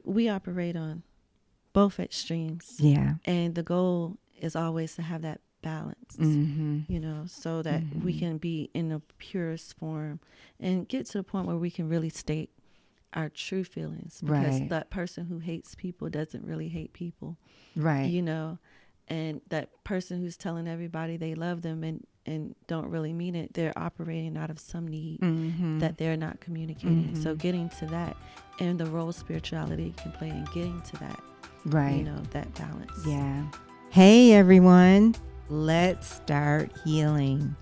We operate on both extremes. Yeah. And the goal is always to have that balance, Mm-hmm. so that we can be in the purest form and get to the point where we can really state our true feelings, because Right. that person who hates people doesn't really hate people, Right. you know, and that person who's telling everybody they love them and don't really mean it, they're operating out of some need Mm-hmm. that they're not communicating. So Mm-hmm. getting to that, and the role spirituality can play in getting to that, Right. that balance. Yeah. Hey, everyone. Let's start healing.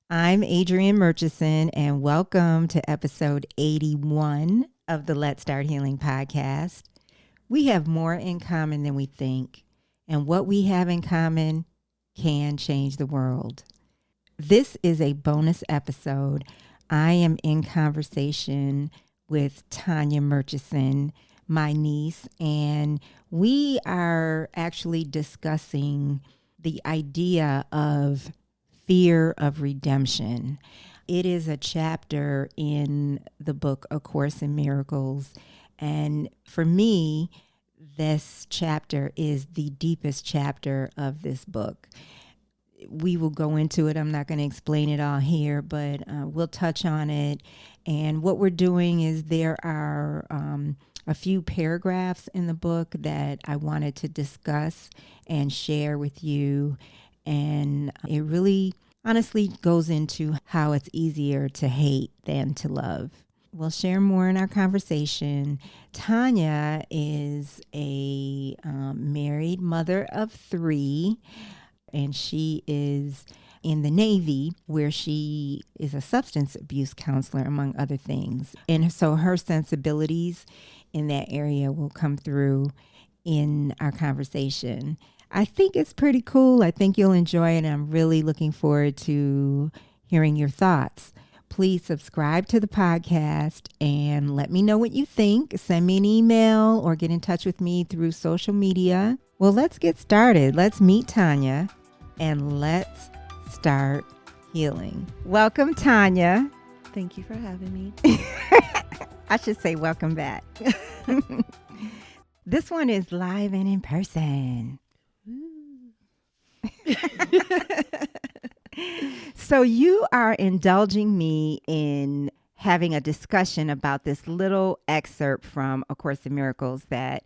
I'm Adrienne Murchison, and welcome to episode 81 of the Let's Start Healing podcast. We have more in common than we think, and what we have in common can change the world. This is a bonus episode. I am in conversation with Tonya Murchison, my niece, and we are actually discussing the idea of fear of redemption. It is a chapter in the book A Course in Miracles, and for me, this chapter is the deepest chapter of this book. We will go into it. I'm not going to explain it all here, but we'll touch on it. And what we're doing is there are a few paragraphs in the book that I wanted to discuss and share with you. And it really honestly goes into how it's easier to hate than to love. We'll share more in our conversation. Tonya is a married mother of 3. And she is in the Navy, where she is a substance abuse counselor, among other things. And so her sensibilities in that area will come through in our conversation. I think it's pretty cool. I think you'll enjoy it. And I'm really looking forward to hearing your thoughts. Please subscribe to the podcast and let me know what you think. Send me an email or get in touch with me through social media. Well, let's get started. Let's meet Tonya and let's start healing. Welcome, Tonya. Thank you for having me. I should say welcome back. This one is live and in person. So you are indulging me in having a discussion about this little excerpt from A Course in Miracles that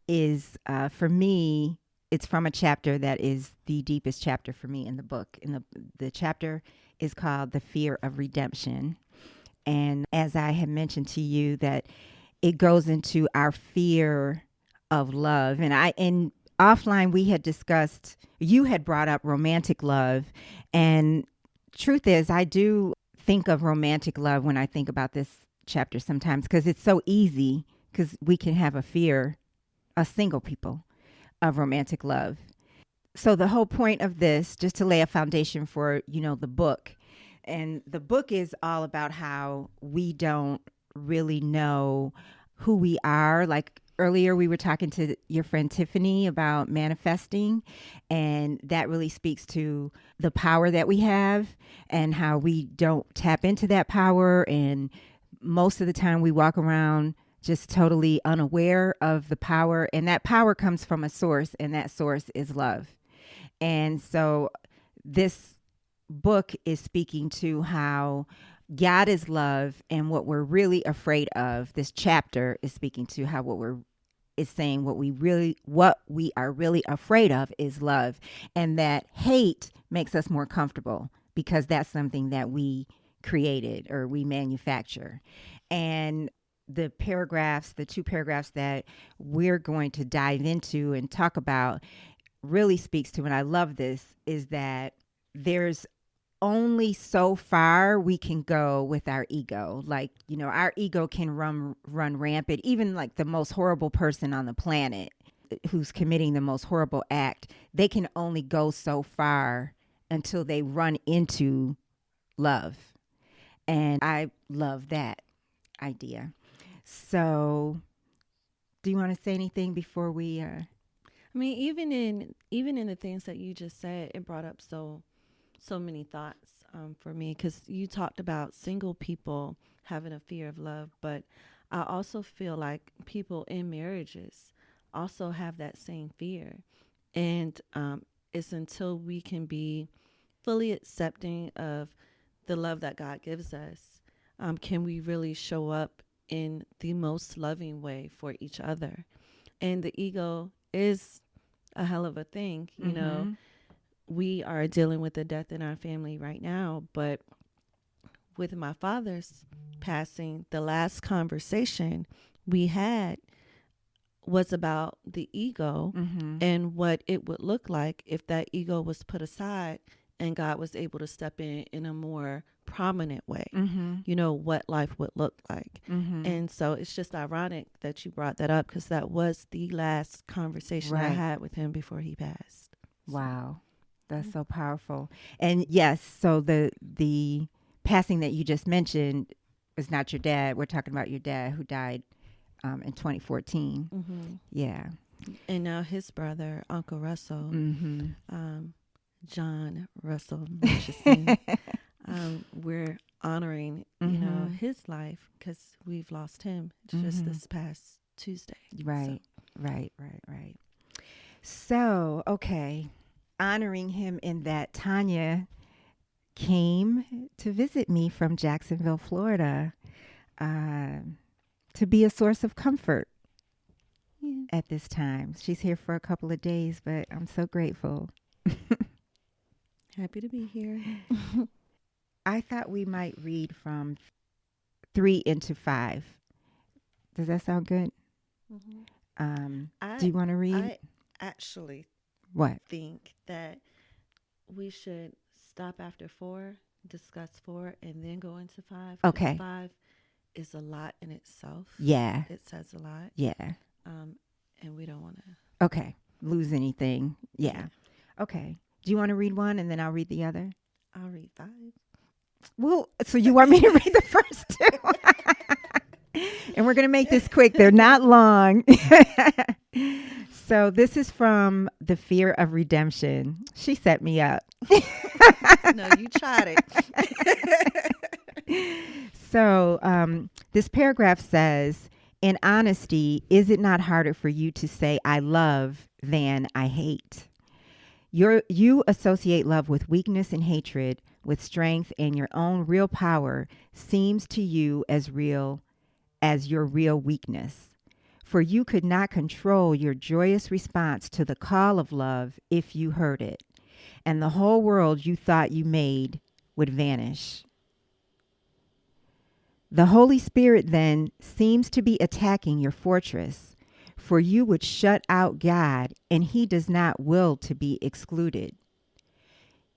is, for me, it's from a chapter that is the deepest chapter for me in the book. The chapter is called The Fear of Redemption. And as I had mentioned to you, that it goes into our fear of love. And offline we had discussed, you had brought up romantic love. And truth is, I do think of romantic love when I think about this chapter sometimes, because it's so easy, because we can have a fear, as single people, of romantic love. So the whole point of this, just to lay a foundation for, the book, and the book is all about how we don't really know who we are. Like earlier, we were talking to your friend Tiffany about manifesting, and that really speaks to the power that we have and how we don't tap into that power. And most of the time we walk around just totally unaware of the power, and that power comes from a source, and that source is love. And so this book is speaking to how God is love, and what we're really afraid of. This chapter is speaking to how is saying what we are really afraid of is love, and that hate makes us more comfortable because that's something that we created or we manufacture. And the two paragraphs that we're going to dive into and talk about really speaks to, and I love this, is that there's only so far we can go with our ego. Like, our ego can run rampant. Even like the most horrible person on the planet who's committing the most horrible act, they can only go so far until they run into love. And I love that idea. So do you want to say anything before we I mean, even in the things that you just said, it brought up so many thoughts. for me, because you talked about single people having a fear of love, but I also feel like people in marriages also have that same fear. And it's until we can be fully accepting of the love that God gives us, can we really show up in the most loving way for each other. And the ego is a hell of a thing. You know, Mm-hmm. we are dealing with a death in our family right now, but with my father's passing, the last conversation we had was about the ego Mm-hmm. and what it would look like if that ego was put aside and God was able to step in a more prominent way. Mm-hmm. You know, what life would look like. Mm-hmm. And so it's just ironic that you brought that up, because that was the last conversation I Right. had with him before he passed. So, Wow. That's yeah. so powerful. And yes, so the passing that you just mentioned is not your dad. We're talking about your dad who died in 2014. Mm-hmm. Yeah. And now his brother, Uncle Russell, Mm-hmm. um, John Russell Murchison, we're honoring, Mm-hmm. his life, because we've lost him just Mm-hmm. this past Tuesday. So, Right. Right. Right. Right. So, okay. Honoring him in that, Tonya came to visit me from Jacksonville, Florida, uh, to be a source of comfort yeah, at this time. She's here for a couple of days, but I'm so grateful. happy to be here. I thought we might read from 3 into 5. Does that sound good? hmm Do I you want to read? I actually What? think that we should stop after 4, discuss 4, and then go into 5, because Okay. 5 is a lot in itself. Yeah. It says a lot, Yeah. um, and we don't want to. Okay. Lose anything. Yeah, Yeah. Okay. Do you want to read one and then I'll read the other? I'll read 5. Well, so you want me to read the first two? And we're going to make this quick. They're not long. So this is from The Fear of Redemption. She set me up. No, you tried it. So this paragraph says, in honesty, is it not harder for you to say I love than I hate? You associate love with weakness and hatred, with strength, and your own real power seems to you as real as your real weakness. For you could not control your joyous response to the call of love if you heard it, and the whole world you thought you made would vanish. The Holy Spirit then seems to be attacking your fortress, for you would shut out God, and He does not will to be excluded.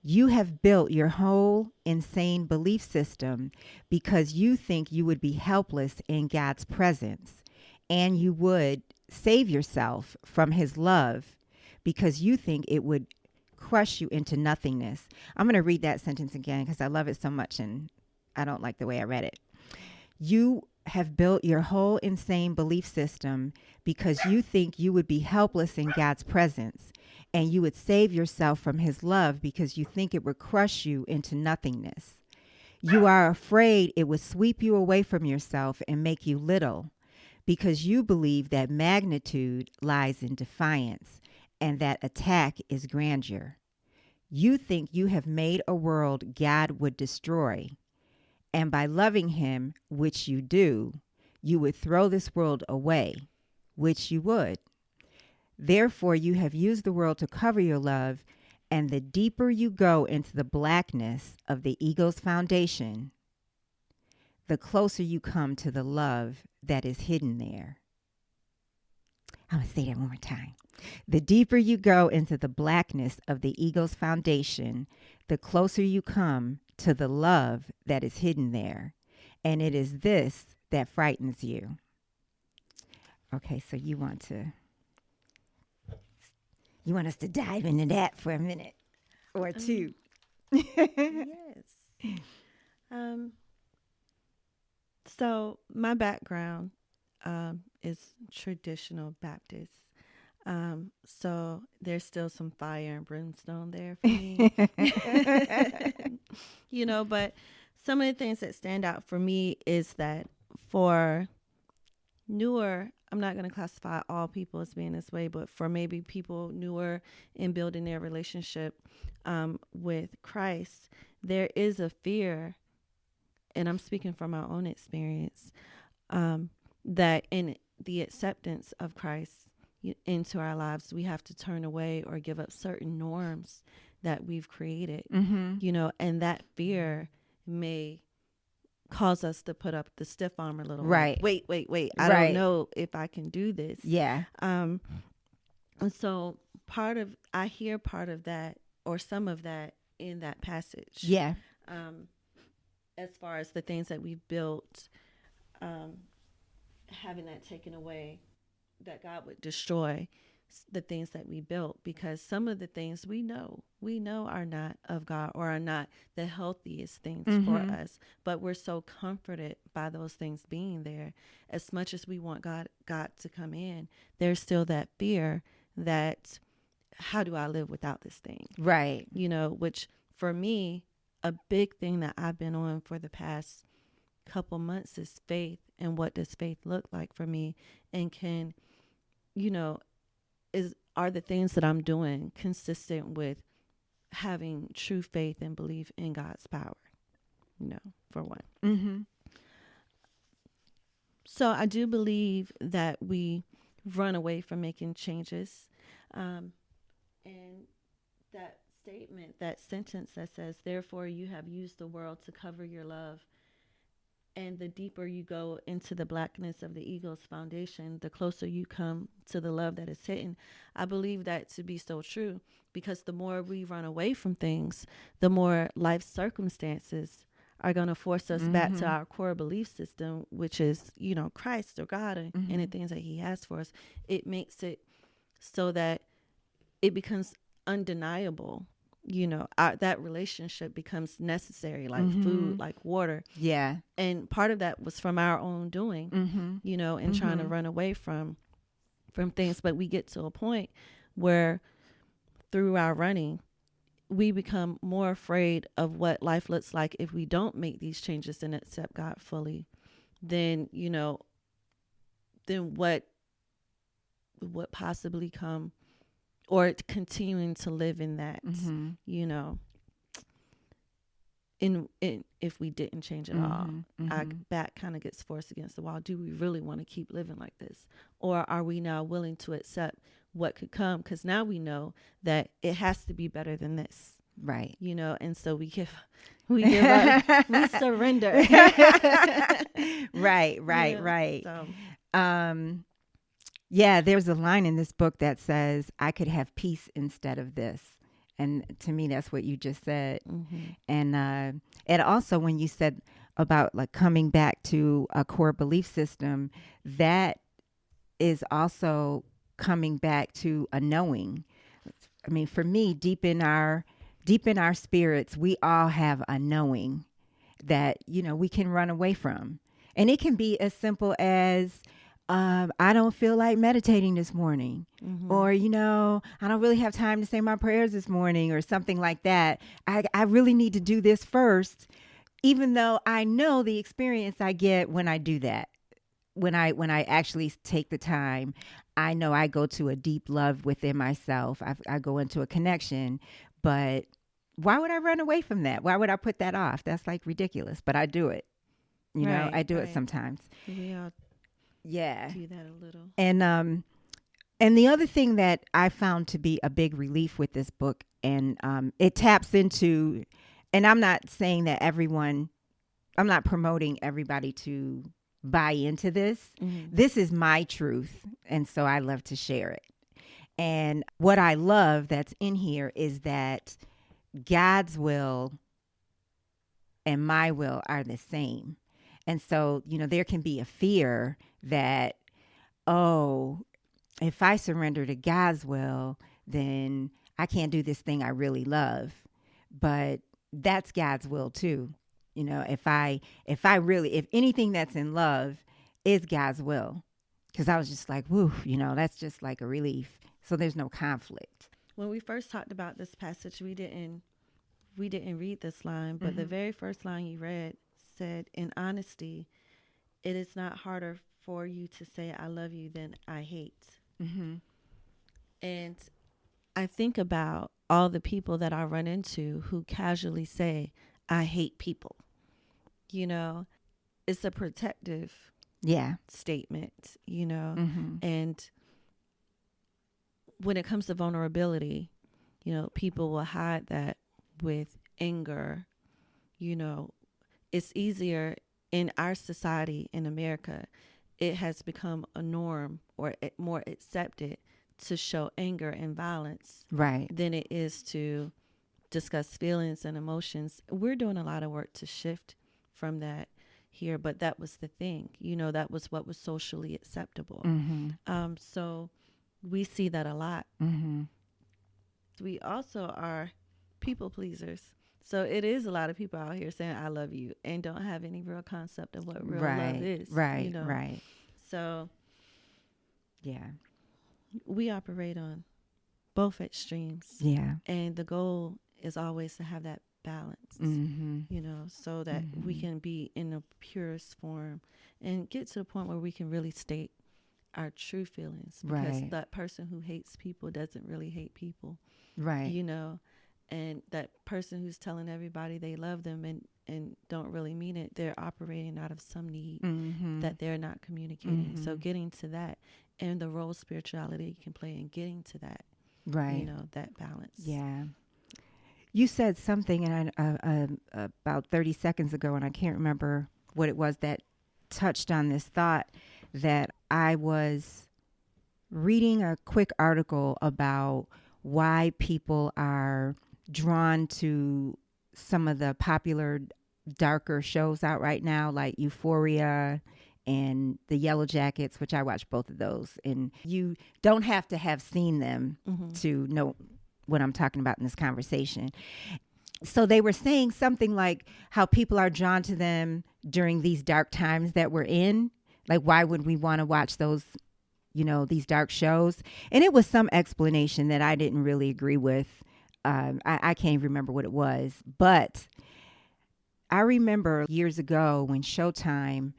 You have built your whole insane belief system because you think you would be helpless in God's presence, and you would save yourself from His love because you think it would crush you into nothingness. I'm going to read that sentence again because I love it so much and I don't like the way I read it. You have built your whole insane belief system because you think you would be helpless in God's presence, and you would save yourself from His love because you think it would crush you into nothingness. You are afraid it would sweep you away from yourself and make you little because you believe that magnitude lies in defiance and that attack is grandeur. You think you have made a world God would destroy, and by loving Him, which you do, you would throw this world away, which you would. Therefore, you have used the world to cover your love, and the deeper you go into the blackness of the ego's foundation, the closer you come to the love that is hidden there. I'm going to say that one more time. The deeper you go into the blackness of the ego's foundation, the closer you come to the love that is hidden there. And it is this that frightens you. Okay, so you want us to dive into that for a minute or two. Yes. So my background is traditional Baptist. So there's still some fire and brimstone there for me. But some of the things that stand out for me is that for newer, I'm not going to classify all people as being this way, but for maybe people newer in building their relationship with Christ, there is a fear, and I'm speaking from my own experience, um, that in the acceptance of Christ into our lives, we have to turn away or give up certain norms that we've created, Mm-hmm. and that fear may cause us to put up the stiff arm a little, like, Right. wait, I don't Right. know if I can do this. Yeah. Um, and so I hear part of that or some of that in that passage. Yeah. Um, as far as the things that we've built, um, having that taken away, that God would destroy the things that we built, because some of the things we know are not of God or are not the healthiest things for Mm-hmm. us, but we're so comforted by those things being there. As much as we want God to come in, there's still that fear that, how do I live without this thing? Right. Which for me, a big thing that I've been on for the past couple months is faith. And what does faith look like for me? And can, you know, are the things that I'm doing consistent with having true faith and belief in God's power, for one. Mm-hmm. So I do believe that we run away from making changes. And that statement, that sentence that says, therefore you have used the world to cover your love. And the deeper you go into the blackness of the ego's foundation, the closer you come to the love that is hidden. I believe that to be so true, because the more we run away from things, the more life circumstances are going to force us back to Mm-hmm. our core belief system, which is, Christ or God, and the Mm-hmm. things that he has for us. It makes it so that it becomes undeniable. That relationship becomes necessary, like Mm-hmm. food, like water. Yeah. And part of that was from our own doing, Mm-hmm. and trying to Mm-hmm. run away from things. But we get to a point where through our running, we become more afraid of what life looks like if we don't make these changes and accept God fully. Then then what possibly come, or continuing to live in that, Mm-hmm. you know in if we didn't change at all. Mm-hmm. Our Mm-hmm. back kind of gets forced against the wall. Do we really want to keep living like this, or are we now willing to accept what could come? Because now we know that it has to be better than this. Right. And so we give up, we surrender. Right. Right. Yeah. Right. So Um, yeah, there's a line in this book that says, I could have peace instead of this. And to me, that's what you just said. mhm. And also when you said about like coming back to a core belief system, that is also coming back to a knowing. I mean, for me, deep in our spirits, we all have a knowing that, we can run away from. And it can be as simple as, I don't feel like meditating this morning. Mhm. Or, I don't really have time to say my prayers this morning or something like that. I really need to do this first, even though I know the experience I get when I do that. When I actually take the time, I know I go to a deep love within myself. I go into a connection, but why would I run away from that? Why would I put that off? That's like ridiculous, but I do it. Right, I do it right. sometimes. We all Yeah. do that a little. And the other thing that I found to be a big relief with this book, and it taps into, and I'm not saying that I'm not promoting everybody to buy into this. Mhm. This is my truth, and so I love to share it. And what I love that's in here is that God's will and my will are the same. And so, there can be a fear that, oh, if I surrender to God's will, then I can't do this thing I really love. But that's God's will too. If anything that's in love is God's will, Because I was just like, woo, that's just like a relief. So there's no conflict. When we first talked about this passage, we didn't read this line, but the Mm-hmm. very first line you read said, "In honesty, it is not harder for you to say I love you than I hate." Mm-hmm. And I think about all the people that I run into who casually say, "I hate people." You know, it's a protective Yeah. statement. Mm-hmm. And when it comes to vulnerability, people will hide that with anger. You know, it's easier in our society in America. It has become a norm or more accepted to show anger and violence Right. than it is to discuss feelings and emotions. We're doing a lot of work to shift from that here, but that was the thing. That was what was socially acceptable. Mm-hmm. So we see that a lot. Mm-hmm. We also are people pleasers. So it is a lot of people out here saying I love you and don't have any real concept of what real love Right. is. Right. Right. So Yeah. we operate on both extremes. Yeah. And the goal is always to have that balance, Mm-hmm. so that we Mm-hmm. can be in the purest form and get to the point where we can really state our true feelings, because Right. that person who hates people doesn't really hate people, Right. you know, and that person who's telling everybody they love them and don't really mean it, they're operating out of some need Mm-hmm. that they're not communicating. So Mm-hmm. getting to that and the role spirituality can play in getting to that, Right. that balance. Yeah. You said something about 30 seconds ago, and I can't remember what it was that touched on this thought, that I was reading a quick article about why people are drawn to some of the popular darker shows out right now, like Euphoria and The Yellow Jackets, which I watched both of those. And you don't have to have seen them Mm-hmm. to know what I'm talking about in this conversation. So they were saying something like how people are drawn to them during these dark times that we're in. Like, why would we want to watch those, these dark shows? And it was some explanation that I didn't really agree with. I can't even remember what it was. But I remember years ago when Showtime,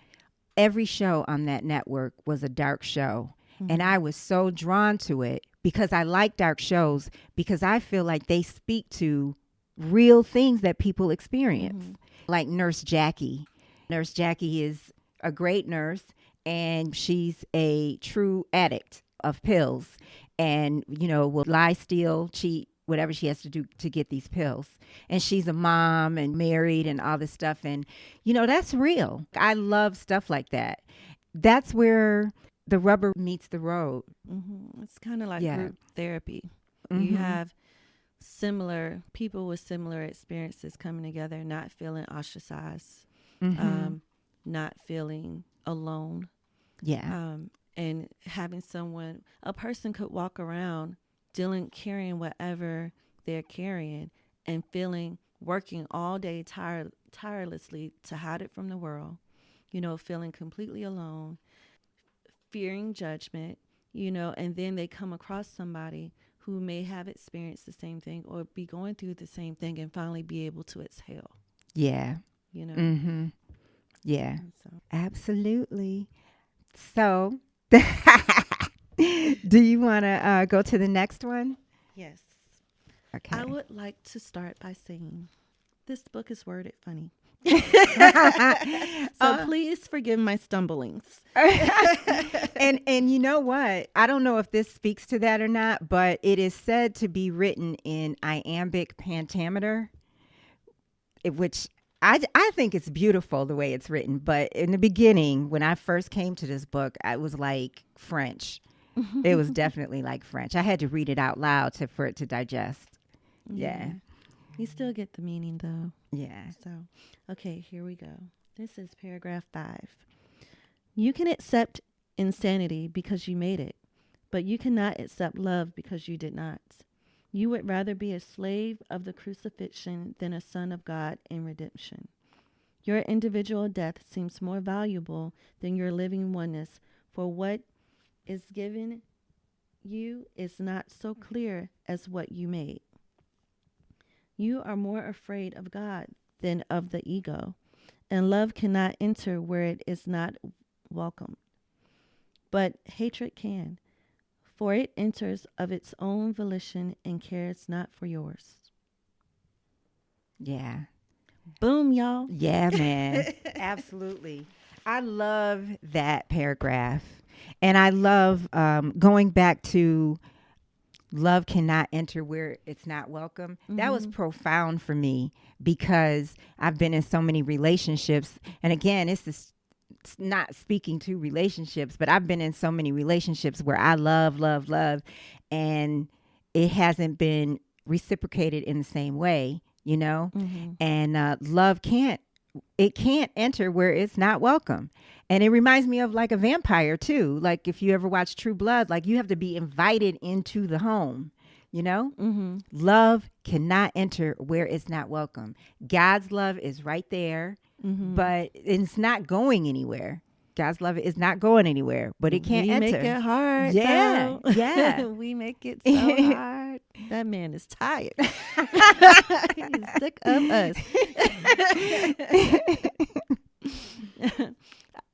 every show on that network was a dark show. And Mm-hmm. I was so drawn to it because I like dark shows, because I feel like they speak to real things that people experience. Mm-hmm. Like Nurse Jackie. Nurse Jackie is a great nurse, and she's a true addict of pills, and, will lie, steal, cheat, whatever she has to do to get these pills. And she's a mom and married and all this stuff. And, that's real. I love stuff like that. That's where the rubber meets the road. Mm-hmm. It's kind of like Yeah. group therapy. You Mm-hmm. have similar people with similar experiences coming together, not feeling ostracized, Mm-hmm. um, not feeling alone, Yeah. and having a person could walk around carrying whatever they're carrying and working all day tirelessly to hide it from the world, feeling completely alone, fearing judgment, and then they come across somebody who may have experienced the same thing or be going through the same thing and finally be able to exhale, Yeah. you know? Mm-hmm. Yeah. And so, Absolutely. So, do you want to go to the next one? yes. Okay. I would like to start by saying this book is worded funny. So please forgive my stumblings. And you know what? I don't know if this speaks to that or not, but it is said to be written in iambic pentameter, which I think it's beautiful the way it's written. But in the beginning, when I first came to this book, I was like French. It was definitely like French. I had to read it out loud for it to digest. Yeah. You still get the meaning though. Yeah. So, okay, here we go. This is paragraph 5. You can accept insanity because you made it, but you cannot accept love because you did not. You would rather be a slave of the crucifixion than a son of God in redemption. Your individual death seems more valuable than your living oneness, for what is given you is not so clear as what you made. You are more afraid of God than of the ego, and love cannot enter where it is not welcome. But hatred can, for it enters of its own volition and cares not for yours. Yeah. Boom, y'all. Yeah, man. Absolutely. I love that paragraph. And I love going back to love cannot enter where it's not welcome. That was profound for me because I've been in so many relationships. And again, it's not speaking to relationships, but I've been in so many relationships where I love, love, love, and it hasn't been reciprocated in the same way, you know? And love can't enter where it's not welcome. And it reminds me of like a vampire too. Like if you ever watch True Blood, like you have to be invited into the home, you know? Love cannot enter where it's not welcome. God's love is right there, but it's not going anywhere. God's love is not going anywhere, but it can't We enter. make it hard. Yeah, though. yeah. We make it so hard. That man is tired. He's sick of us.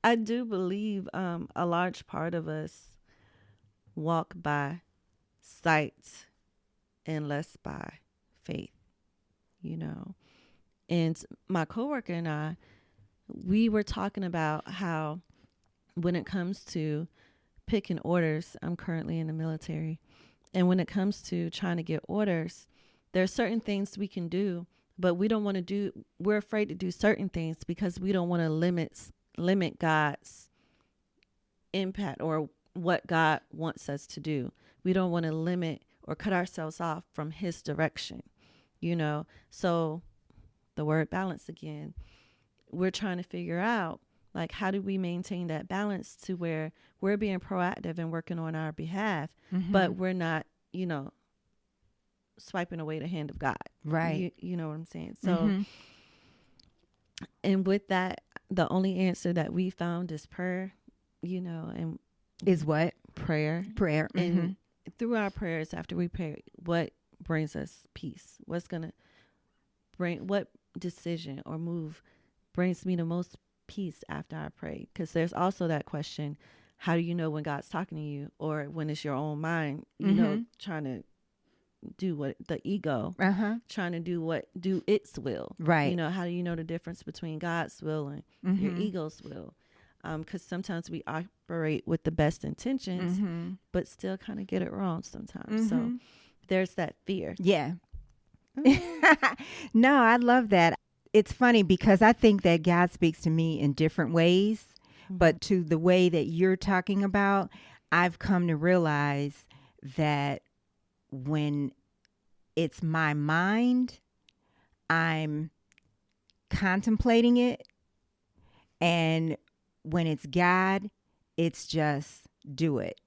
I do believe a large part of us walk by sight and less by faith, you know. And my coworker and I, we were talking about how when it comes to picking orders, I'm currently in the military, and when it comes to trying to get orders, there are certain things we can do, but we're afraid to do certain things because we don't want to limit God's impact or what God wants us to do. We don't want to limit or cut ourselves off from his direction, you know. So the word balance again, we're trying to figure out, like, how do we maintain that balance to where we're being proactive and working on our behalf, but we're not, you know, swiping away the hand of God. Right. You know what I'm saying? So, and with that, the only answer that we found is prayer, you know, and Is what? prayer. Prayer. And through our prayers, after we pray, what brings us peace? What's going to what decision or move brings me the most peace after I pray? Because there's also that question, how do you know when God's talking to you, or when it's your own mind, you know, trying to do what the ego, trying to do its will. Right. You know, how do you know the difference between God's will and your ego's will? Because sometimes we operate with the best intentions, but still kind of get it wrong sometimes. So there's that fear. Yeah. No, I love that. It's funny because I think that God speaks to me in different ways, but to the way that you're talking about, I've come to realize that when it's my mind, I'm contemplating it. And when it's God, it's just do it.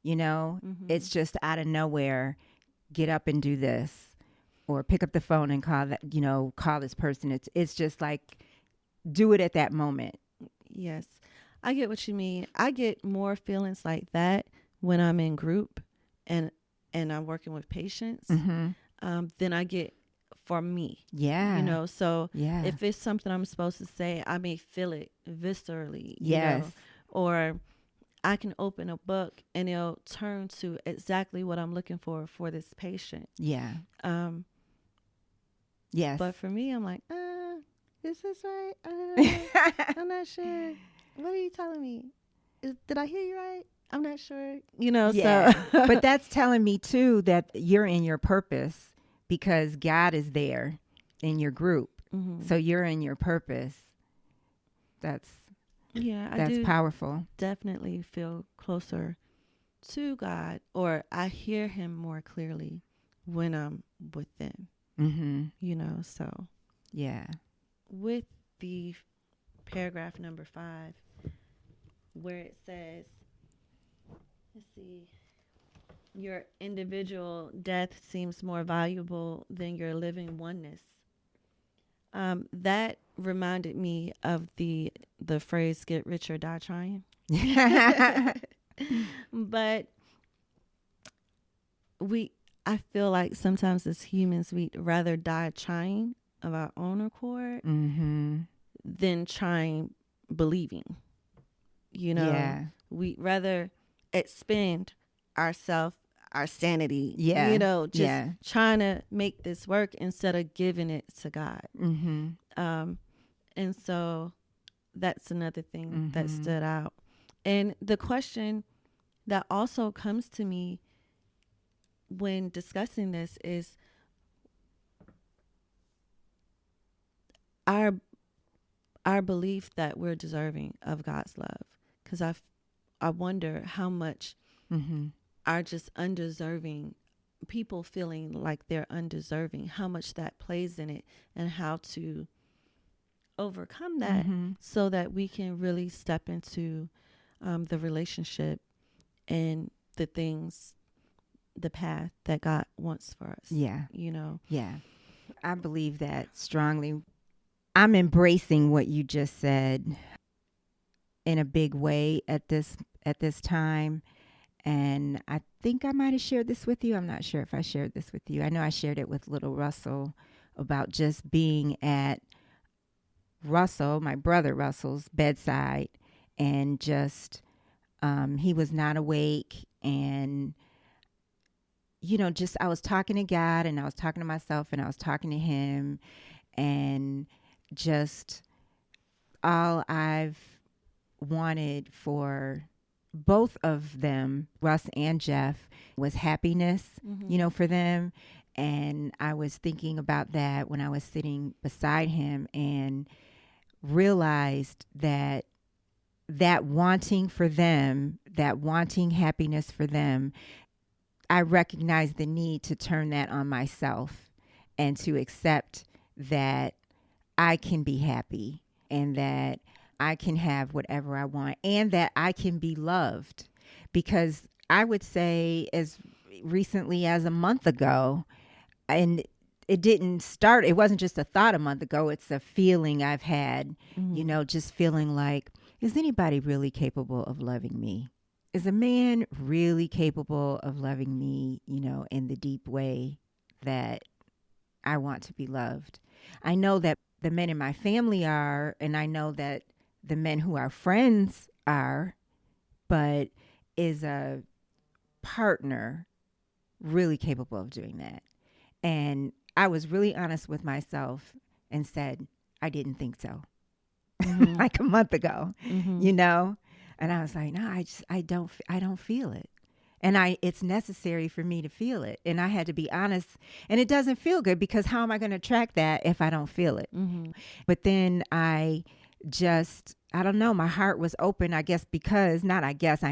You know, it's just out of nowhere, get up and do this, or pick up the phone and call that, you know, call this person. It's just like, do it at that moment. Yes. I get what you mean. I get more feelings like that when I'm in group and I'm working with patients, than I get for me. Yeah. You know, so Yeah. if it's something I'm supposed to say, I may feel it viscerally. Yes. You know, or I can open a book and it'll turn to exactly what I'm looking for this patient. Yeah. Yes. But for me, I'm like, is this right? I'm not sure. What are you telling me? Did I hear you right? I'm not sure. You know, yeah. so. But that's telling me too that you're in your purpose because God is there in your group. So you're in your purpose. That's powerful. Definitely feel closer to God, or I hear him more clearly when I'm with them. You know, so. Yeah. With the paragraph number 5, where it says, let's see, your individual death seems more valuable than your living oneness. That reminded me of the phrase "get rich or die trying." But we I feel like sometimes as humans we'd rather die trying of our own accord Mm-hmm. than trying believing. You know, Yeah. we'd rather expend ourself, our sanity, Yeah. just Yeah. trying to make this work instead of giving it to God. Mm-hmm. Um, and so that's another thing that Mm-hmm. stood out. And the question that also comes to me when discussing this is our our belief that we're deserving of God's love. Because I wonder how much Mm-hmm. are just undeserving people feeling like they're undeserving, how much that plays in it, and how to overcome that Mm-hmm. so that we can really step into the relationship and the things, the path that God wants for us. Yeah. You know. Yeah. I believe that strongly. I'm embracing what you just said in a big way at this time. And I think I might have shared this with you. I'm not sure if I shared this with you. I know I shared it with little Russell about just being at Russell, my brother Russell's bedside, and just he was not awake. And, just I was talking to God and I was talking to myself and I was talking to him, and just all I've wanted for both of them, Russ and Jeff, was happiness, Mm-hmm. for them. And I was thinking about that when I was sitting beside him and realized that wanting for them, that wanting happiness for them, I recognized the need to turn that on myself and to accept that I can be happy and that I can have whatever I want and that I can be loved. Because I would say, as recently as a month ago, and it wasn't just a thought a month ago, it's a feeling I've had, Mm-hmm. just feeling like, is anybody really capable of loving me? Is a man really capable of loving me, in the deep way that I want to be loved? I know that the men in my family are, and I know that the men who are friends are, but is a partner really capable of doing that? And I was really honest with myself and said, I didn't think so. Mm-hmm. Like a month ago, Mm-hmm. you know? And I was like, no, I don't feel it. And it's necessary for me to feel it. And I had to be honest. And it doesn't feel good because how am I going to track that if I don't feel it? Mm-hmm. But then I don't know, my heart was open, I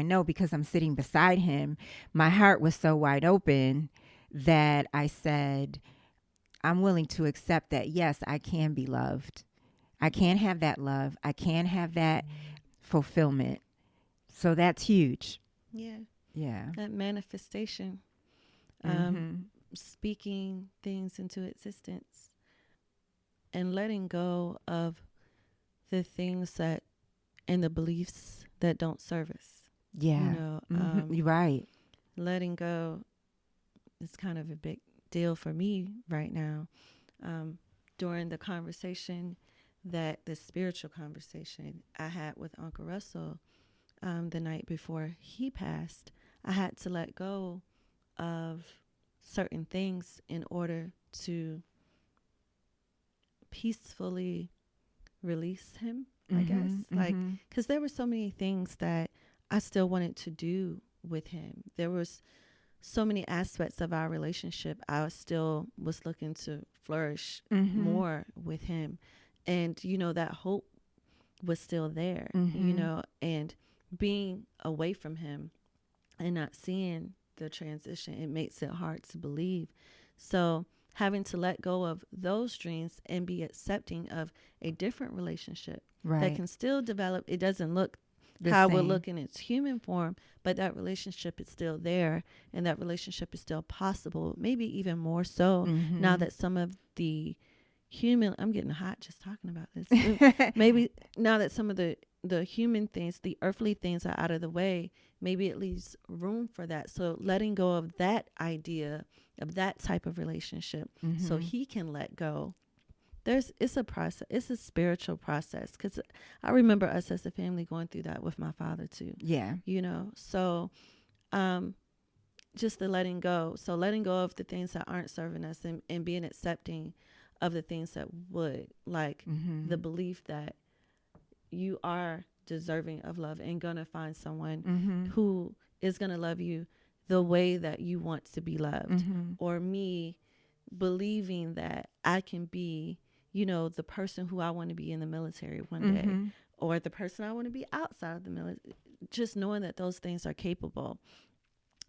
know because I'm sitting beside him. My heart was so wide open that I said, I'm willing to accept that, yes, I can be loved. I can have that love. I can have that fulfillment. So that's huge. Yeah. Yeah. That manifestation, um, Mm-hmm. speaking things into existence and letting go of the things that and the beliefs that don't serve us. You Yeah. know, Mm-hmm. You're right. letting go is kind of a big deal for me right now. During the spiritual conversation I had with Uncle Russell the night before he passed, I had to let go of certain things in order to peacefully release him, I guess. Mm-hmm. Like, Mm-hmm. because there were so many things that I still wanted to do with him. There was so many aspects of our relationship I still was looking to flourish Mm-hmm. more with him. And, that hope was still there, Mm-hmm. and being away from him and not seeing the transition, it makes it hard to believe. So having to let go of those dreams and be accepting of a different relationship that Right. can still develop. It doesn't look The how it would same. look in its human form, but that relationship is still there and that relationship is still possible, maybe even more so now Mm-hmm. that some of the human, I'm getting hot just talking about this. Maybe now that some of the human things, the earthly things are out of the way, maybe it leaves room for that. So letting go of that idea of that type of relationship so Mm-hmm. he can let go. It's a process. It's a spiritual process, because I remember us as a family going through that with my father too. Yeah. So um just the letting go. So letting go of the things that aren't serving us, and being accepting of the things that would, like Mm-hmm. the belief that you are deserving of love and gonna find someone Mm-hmm. who is gonna love you the way that you want to be loved. Mm-hmm. Or me believing that I can be, the person who I want to be in the military one day, Mm-hmm. or the person I want to be outside of the military. Just knowing that those things are capable,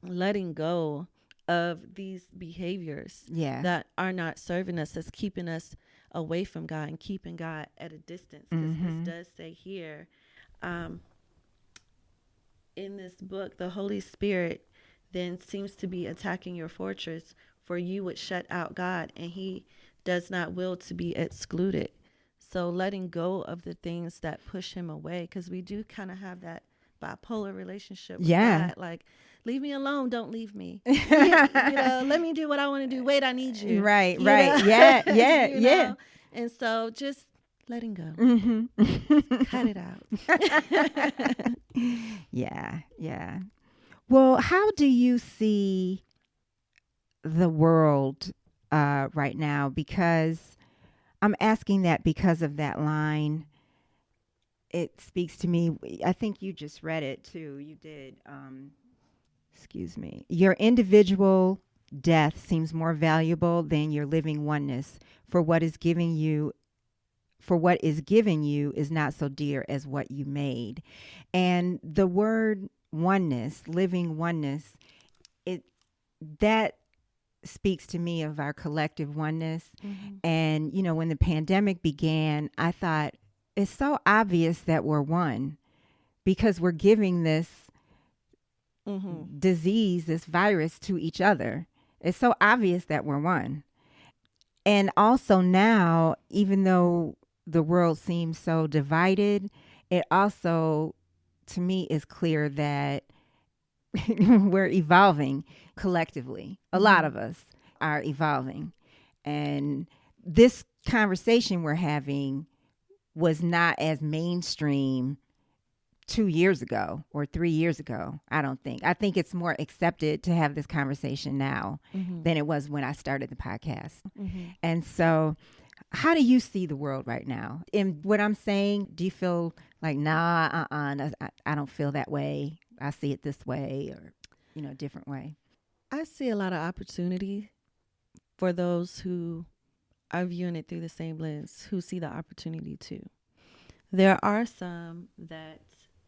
letting go of these behaviors Yeah. that are not serving us, that's keeping us away from God and keeping God at a distance. Because this Mm-hmm. does say here, um, in this book, the Holy Spirit then seems to be attacking your fortress, for you would shut out God, and he does not will to be excluded. So letting go of the things that push him away, because we do kind of have that bipolar relationship with Yeah. God. Like, leave me alone, don't leave me. Let me do what I want to do. Wait, I need you. Right, You right. know, Yeah, yeah, yeah. And so just letting go. Cut Mm-hmm. it out. Yeah, yeah. Well, how do you see the world right now? Because I'm asking that because of that line. It speaks to me. I think you just read it too. You did. Excuse me. Your individual death seems more valuable than your living oneness. For what is giving you for what is given you is not so dear as what you made. And the word oneness, living oneness, it that speaks to me of our collective oneness. Mm-hmm. And when the pandemic began, I thought it's so obvious that we're one because we're giving this Mm-hmm. disease, this virus to each other. It's so obvious that we're one. And also now, even though the world seems so divided, it also, to me, is clear that we're evolving collectively. A lot Mm-hmm. of us are evolving. And this conversation we're having was not as mainstream 2 years ago or 3 years ago. I don't think. I think it's more accepted to have this conversation now Mm-hmm. than it was when I started the podcast. Mm-hmm. And so, how do you see the world right now? And what I'm saying, do you feel like, nah, I don't feel that way. I see it this way, or, a different way. I see a lot of opportunity for those who are viewing it through the same lens, who see the opportunity too. There are some that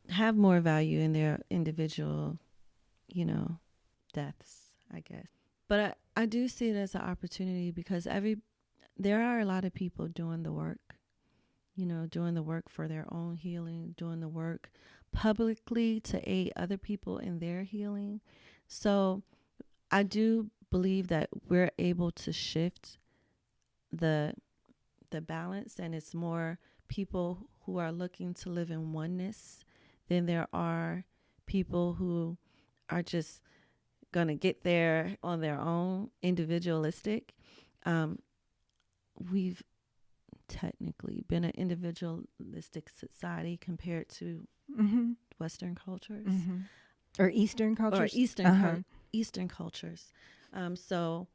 have more value in their individual, you know, deaths, I guess. But I do see it as an opportunity, because there are a lot of people doing the work, doing the work for their own healing, doing the work publicly to aid other people in their healing. So I do believe that we're able to shift the balance, and it's more people who are looking to live in oneness than there are people who are just going to get there on their own, individualistic. Um, we've technically been an individualistic society compared to Mm-hmm. Western cultures, Mm-hmm. Or Eastern or cultures. Eastern cultures. So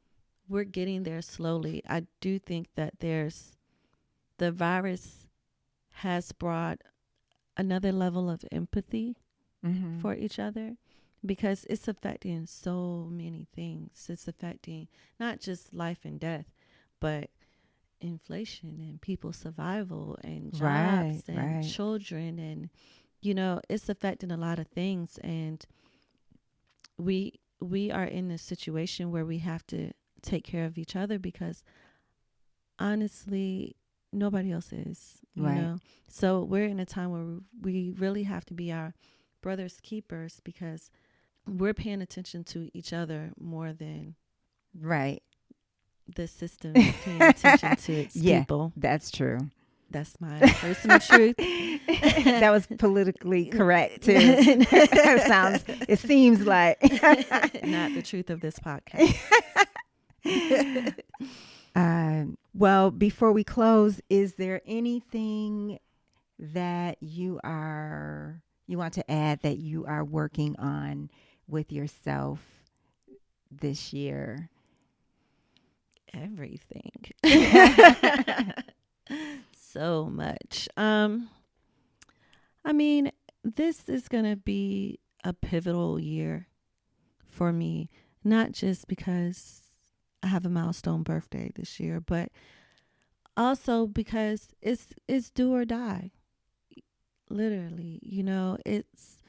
we're getting there slowly. I do think that the virus has brought another level of empathy Mm-hmm. for each other, because it's affecting so many things. It's affecting not just life and death, but inflation and people's survival and Right, jobs and right. children, and it's affecting a lot of things. And we are in this situation where we have to take care of each other, because honestly nobody else is, Right. so we're in a time where we really have to be our brothers keepers, because we're paying attention to each other more than Right. the system is paying attention to its Yeah, people. that's true. That's my personal truth. That was politically correct too. It seems like. Not the truth of this podcast. Well, before we close, is there anything that you want to add that you are working on with yourself this year? Everything. So much. I mean, this is going to be a pivotal year for me, not just because I have a milestone birthday this year, but also because it's do or die. Literally, it's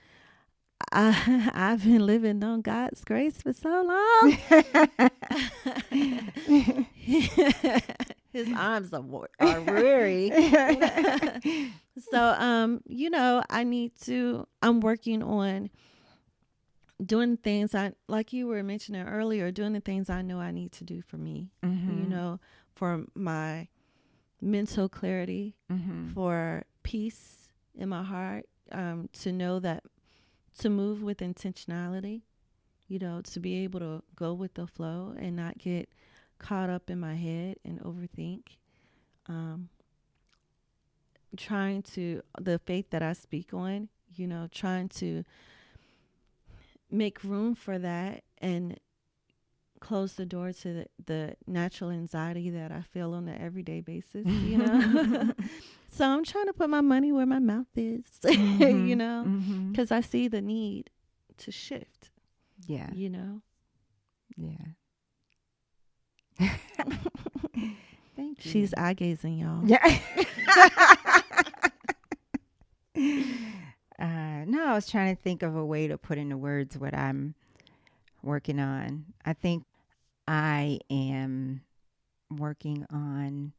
I've been living on God's grace for so long. His arms are weary. So, I'm working on doing things like you were mentioning earlier, doing the things I know I need to do for me, for my mental clarity, for peace in my heart, to know that to move with intentionality, to be able to go with the flow and not get caught up in my head and overthink. The faith that I speak on, trying to make room for that and close the door to the natural anxiety that I feel on an everyday basis, So I'm trying to put my money where my mouth is, because I see the need to shift. Yeah. Yeah. Thank you. She's eye gazing, y'all. Yeah. No, I was trying to think of a way to put into words what I'm working on. I think I am working on,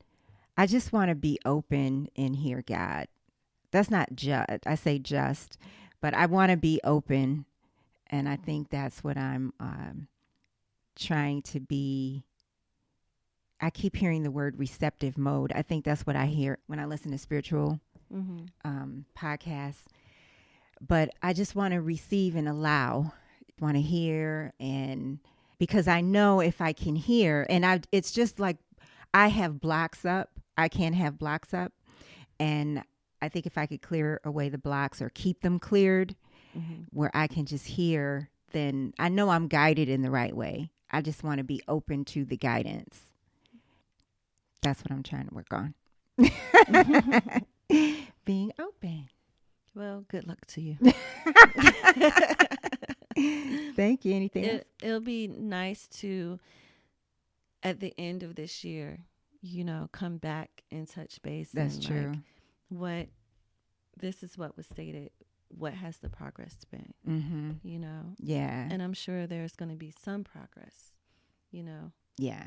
I just want to be open and hear God. That's not just, I say just, but I want to be open. And I think that's what I'm trying to be. I keep hearing the word receptive mode. I think that's what I hear when I listen to spiritual podcasts. But I just want to receive and allow, want to hear. And because I know if I can hear, and it's just like I have blocks up. I can't have blocks up. And I think if I could clear away the blocks or keep them cleared where I can just hear, then I know I'm guided in the right way. I just want to be open to the guidance. That's what I'm trying to work on. Being open. Well, good luck to you. Thank you. Anything else? It'll be nice to, at the end of this year, come back and touch base. That's and true. This is what was stated. What has the progress been? Yeah. And I'm sure there's going to be some progress, Yeah.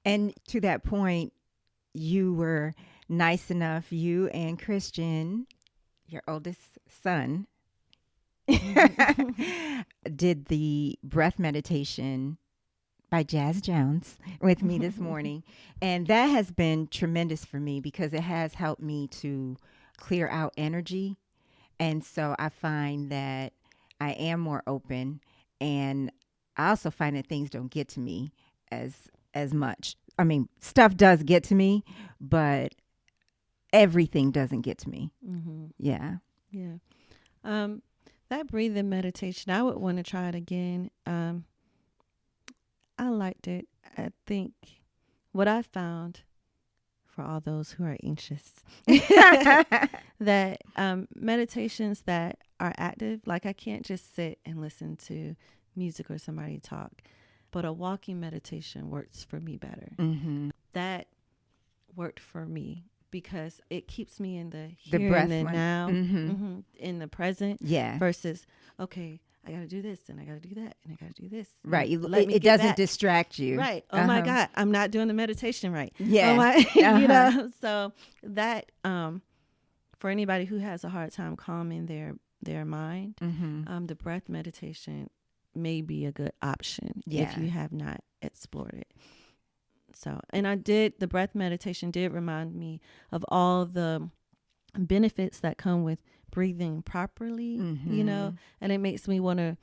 And to that point, you were nice enough, you and Christian, your oldest son, did the breath meditation by Jazz Jones with me this morning. And that has been tremendous for me because it has helped me to clear out energy. And so I find that I am more open, and I also find that things don't get to me as much. I mean, stuff does get to me, but everything doesn't get to me. Yeah. Yeah. That breathing meditation, I would want to try it again. I liked it. I think what I found, for all those who are anxious, that meditations that are active, like I can't just sit and listen to music or somebody talk, but a walking meditation works for me better. That worked for me because it keeps me in the here breath and the one. now, in the present, Yeah. versus, okay, I got to do this and I got to do that and I got to do this. Right. It doesn't distract you. Right. Oh my God, I'm not doing the meditation right. Yeah. Oh my, so that, for anybody who has a hard time calming their mind, the breath meditation may be a good option if you have not explored it. So, and the breath meditation did remind me of all the benefits that come with breathing properly, and it makes me want to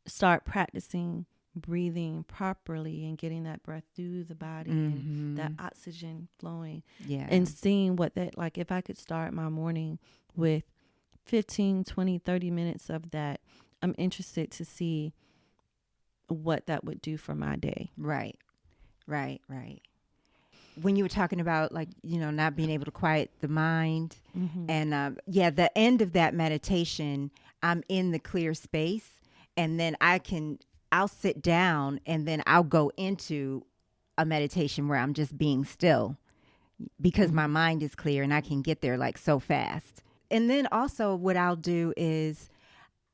start practicing breathing properly and getting that breath through the body and that oxygen flowing. Yeah. And seeing what that, like, if I could start my morning with 15, 20, 30 minutes of that, I'm interested to see what that would do for my day. Right. When you were talking about, like, not being able to quiet the mind, and the end of that meditation, I'm in the clear space, and then I'll sit down, and then I'll go into a meditation where I'm just being still because my mind is clear and I can get there like so fast. And then also what I'll do is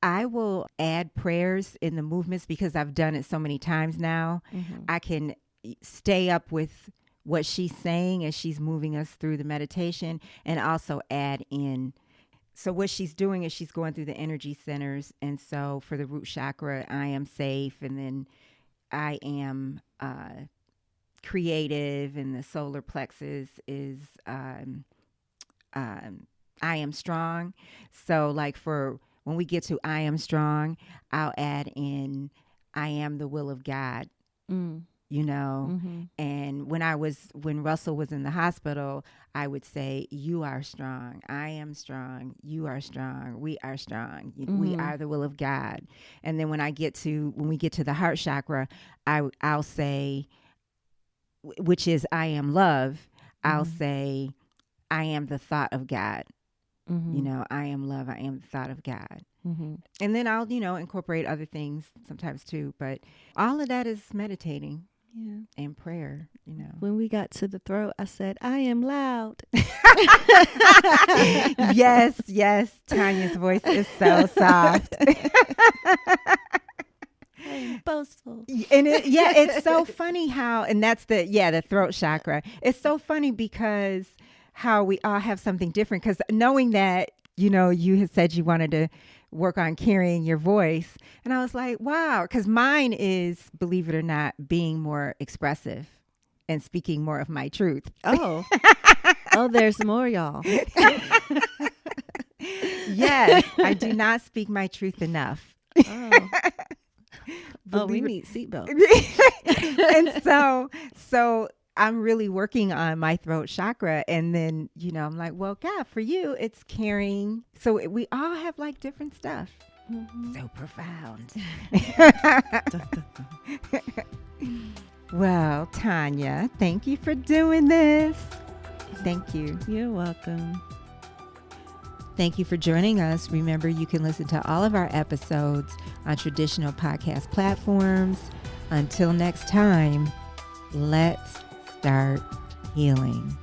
I will add prayers in the movements because I've done it so many times now. I can stay up with what she's saying as she's moving us through the meditation, and also add in. So what she's doing is she's going through the energy centers. And so for the root chakra, I am safe. And then I am creative. And the solar plexus is I am strong. So like for when we get to I am strong, I'll add in I am the will of God. And when Russell was in the hospital, I would say, you are strong. I am strong. You are strong. We are strong. We are the will of God. And then when we get to the heart chakra, I'll say, which is I am love. I'll say, I am the thought of God. I am love. I am the thought of God. And then I'll, incorporate other things sometimes too. But all of that is meditating. Yeah. And prayer, When we got to the throat, I said, I am loud. Yes. Tanya's voice is so soft. I am boastful. And it's so funny how, and that's the throat chakra. It's so funny because how we all have something different. Because knowing that, you had said you wanted to work on carrying your voice. And I was like, wow, because mine is, believe it or not, being more expressive and speaking more of my truth. Oh, there's more, y'all. Yes, I do not speak my truth enough. We need seatbelts. And so I'm really working on my throat chakra. And then, I'm like, well, God, for you, it's carrying. So we all have like different stuff. So profound. Well, Tonya, thank you for doing this. Thank you. You're welcome. Thank you for joining us. Remember, you can listen to all of our episodes on traditional podcast platforms. Until next time, let's start healing.